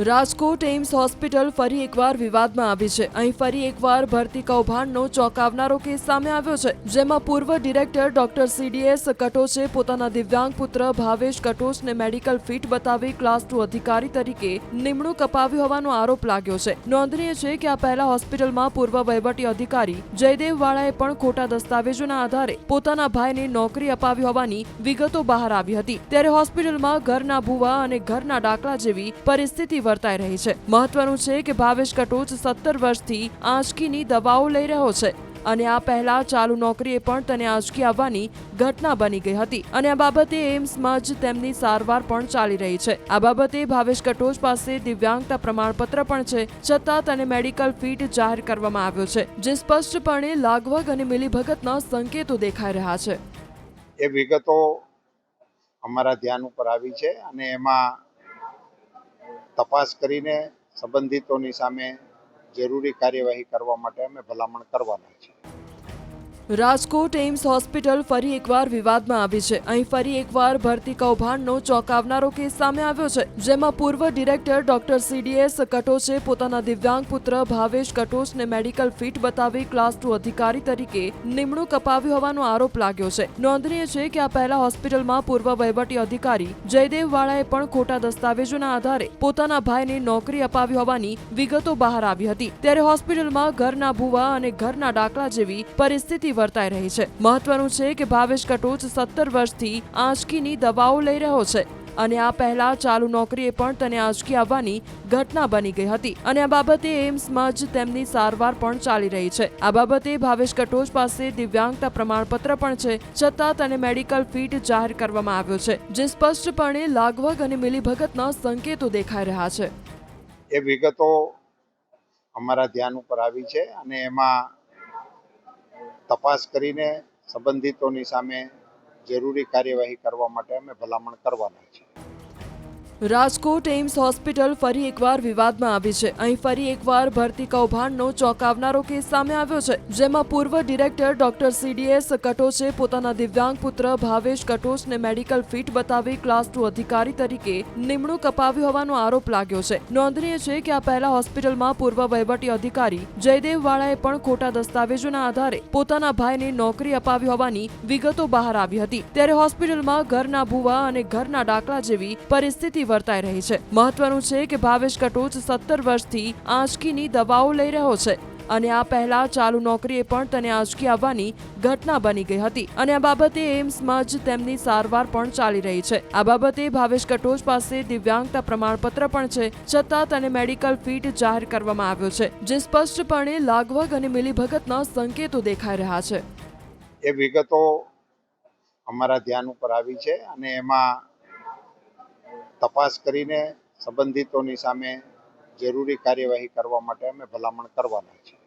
Rajkot AIIMS hospital ફરી એકવાર વિવાદમાં આવી છે। અહીં ફરી એકવાર ભરતી કૌભાંડનો ચોંકાવનારો કેસ સામે આવ્યો છે, જેમાં પૂર્વ ડિરેક્ટર ડોક્ટર સીડીએસ કટોચે પોતાના દિવ્યાંગ પુત્ર ભાવેશ કટોચને મેડિકલ ફિટ બતાવી ક્લાસ 2 અધિકારી તરીકે નિમણૂક અપાવી હોવાનો આરોપ લાગ્યો છે। નોંધનીય છે કે આ પહેલા હોસ્પિટલમાં પૂર્વ વહીવટી અધિકારી જયદેવ વાળાએ પણ ખોટા દસ્તાવેજોના આધારે પોતાના ભાઈને નોકરી અપાવી હોવાની વિગતો બહાર આવી હતી। ત્યારે હોસ્પિટલમાં ઘરના ભૂવા અને ઘરના ડાકલા જેવી પરિસ્થિતિ વર્તાઈ રહી છે। મહત્વનું છે કે ભાવેશ કટોચ 17 વર્ષથી આંચકીની દવાઓ લઈ રહ્યો છે અને આ પહેલા ચાલુ નોકરીએ પણ તેને આંચકી આવવાની ઘટના બની ગઈ હતી અને આ બાબતે એમ્સમાં જ તેમની સારવાર પણ ચાલી રહી છે। આ બાબતે ભાવેશ કટોચ પાસે દિવ્યાંગતા પ્રમાણપત્ર પણ છે, છતાં તેને મેડિકલ ફિટ જાહેર કરવામાં આવ્યો છે, જે સ્પષ્ટપણે લાગવગ અને મિલીભગતના સંકેતો દેખાઈ રહ્યા છે। એ વિગતો અમારા ધ્યાન ઉપર આવી છે અને એમાં તપાસ કરીને સંબંધિતોની સામે જરૂરી કાર્યવાહી કરવા માટે અમે ભલામણ કરવાના છીએ। રાજકોટ એમ્સ હોસ્પિટલ ફરી એકવાર વિવાદમાં આવી છે। અહીં ફરી એકવાર ભરતી કૌભાંડનો ચોંકાવનારો કેસ સામે આવ્યો છે, જેમાં પૂર્વ ડિરેક્ટર ડોક્ટર સીડીએસ કટોચે પોતાના દિવ્યાંગ પુત્ર ભાવેશ કટોચને મેડિકલ ફિટ બતાવી ક્લાસ 2 અધિકારી તરીકે નિમણૂક અપાવી હોવાનો આરોપ લાગ્યો છે। નોંધનીય છે કે આ પહેલા હોસ્પિટલમાં પૂર્વ વહીવટી અધિકારી જયદેવ વાળાએ પણ ખોટા દસ્તાવેજોના આધારે પોતાના ભાઈને નોકરી અપાવી હોવાની વિગતો બહાર આવી હતી। ત્યારે હોસ્પિટલમાં ઘરના ભૂવા અને ઘરના ડાકલા જેવી પરિસ્થિતિ વર્તાઈ રહી છે। મહત્વનું છે કે ભાવેશ કટોચ 17 વર્ષથી આંચકીની દવાઓ લઈ રહ્યો છે અને આ પહેલા ચાલુ નોકરીએ પણ તેને આંચકી આવવાની ઘટના બની ગઈ હતી અને આ બાબતે એમ્સમાં જ તેમની સારવાર પણ ચાલી રહી છે। આ બાબતે ભાવેશ કટોચ પાસે દિવ્યાંગતા પ્રમાણપત્ર પણ છે, છતાં તેને મેડિકલ ફિટ જાહેર કરવામાં આવ્યો છે, જે સ્પષ્ટપણે લાગવગ અને મિલીભગતના સંકેતો દેખાઈ રહ્યા છે। એ વિગતો અમારા ધ્યાન ઉપર આવી છે અને એમાં તપાસ કરીને સંબંધિતોની સામે જરૂરી કાર્યવાહી કરવા માટે અમે ભલામણ કરવાના છીએ। રાજકોટ એમ્સ હોસ્પિટલ ફરી એકવાર વિવાદમાં આવી છે। અહીં ફરી એકવાર ભરતી કૌભાંડનો ચોંકાવનારો કેસ સામે આવ્યો છે, જેમાં પૂર્વ ડિરેક્ટર ડોક્ટર સીડીએસ કટોચે પોતાના દિવ્યાંગ પુત્ર ભાવેશ કટોચને મેડિકલ ફિટ બતાવી ક્લાસ 2 અધિકારી તરીકે નિમણૂક અપાવી હોવાનો આરોપ લાગ્યો છે। નોંધનીય છે કે આ પહેલા હોસ્પિટલમાં પૂર્વ વહીવટી અધિકારી જયદેવ વાળાએ પણ ખોટા દસ્તાવેજોના આધારે પોતાના ભાઈને નોકરી અપાવી હોવાની વિગતો બહાર આવી હતી। ત્યારે હોસ્પિટલમાં ઘરના ભૂવા અને ઘરના ડાકલા જેવી પરિસ્થિતિ વર્તાઈ રહી છે। મહત્વનું છે કે ભાવેશ કટોચ 17 વર્ષથી આંચકીની દવાઓ લઈ રહ્યો છે અને આ પહેલા ચાલુ નોકરીએ પણ તેને આંચકી આવવાની ઘટના બની ગઈ હતી અને આ બાબતે એમ્સમાં જ તેમની સારવાર પણ ચાલી રહી છે। આ બાબતે ભાવેશ કટોચ પાસે દિવ્યાંગતા પ્રમાણપત્ર પણ છે, છતાં તેને મેડિકલ ફિટ જાહેર કરવામાં આવ્યો છે, જે સ્પષ્ટપણે લાગવગ અને મિલીભગતના સંકેતો દેખાઈ રહ્યા છે। એ વિગતો અમારા ધ્યાન ઉપર આવી છે અને એમાં તપાસ કરીને સંબંધિતોની સામે જરૂરી કાર્યવાહી કરવા માટે અમે ભલામણ કરવાના છીએ।